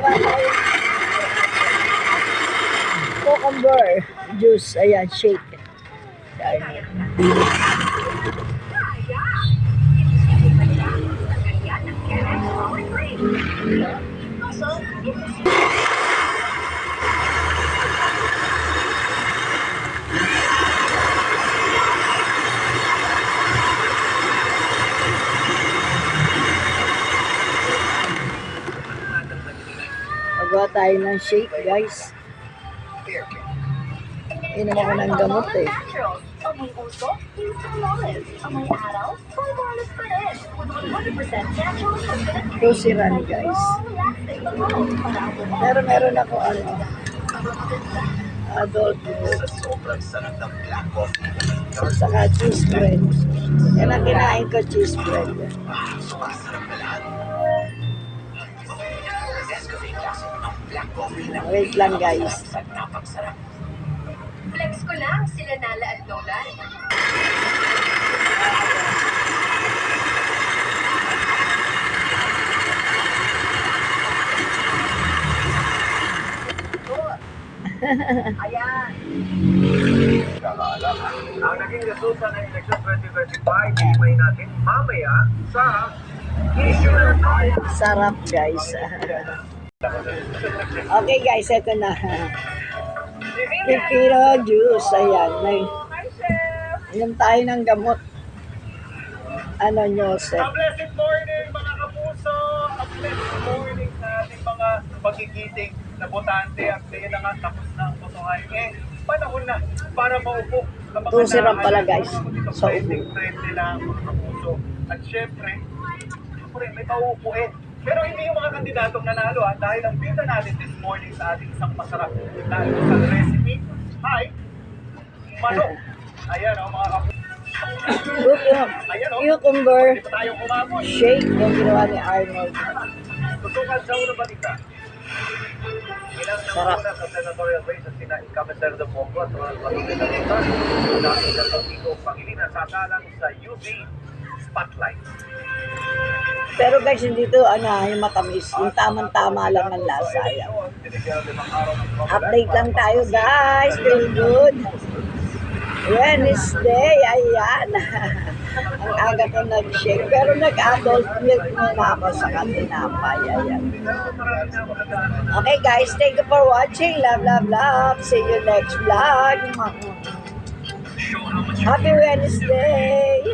Gawa tayo cucumber juice. Ayan, shake. Ayan. Magawa tayo ng shake, guys. Inom ako ng gamot eh. Amay uso, instant knowledge. Amay araw, flawless pa rin. With 100% natural coconut cream. Tusiran, guys. Pero meron ako adult milk. Saka cheese bread. Yan ang kinain ko, cheese bread. Wait lang, guys. Flex ko lang sila Nala at Lola. Ayan. Ang naging resulta ng election 2025, himay natin mamaya sa issue ng tayo. Sarap, guys. Okay, guys, ito na. Pipino juice. Ayan. Inom tayo ng gamot. Nyo, sir? A blessed morning mga kapuso! A blessed morning sa ating mga magigiting na botante at kaya na nga tapos na ang botohan. Panahon na para maupo ang mga Tusiran pala, guys. Sa Sa upo. friend nila mga kapuso. At syempre, may pauupuin. Pero hindi yung mga kandidatong nanalo dahil ang bida natin this morning sa ating isang masarap na almusal recipe ay manok. Ayan mga kapuso. Cucumber Hindi pa tayo kumamos. shake yung ginawa ni Arnold. Tutukan sa unang balita. Ilang Sarap. namuna sa senatorial race at sina incumbent Senator Bongo at mga pamilya ng iba. Dahil sa Tito Pangilinan sasalang sa UV Spotlight. Pero guys, hindi to yung matamis. Yung tamang-tama lang ang lasa. Ayan. Update lang tayo, guys. Feel good. Wednesday, ayan. Ang aga ko nag-shake. Pero nag-adult milk muna ako sa tinapay. Ayan. Okay, guys. Thank you for watching. Love, love, love. See you next vlog. Happy Wednesday.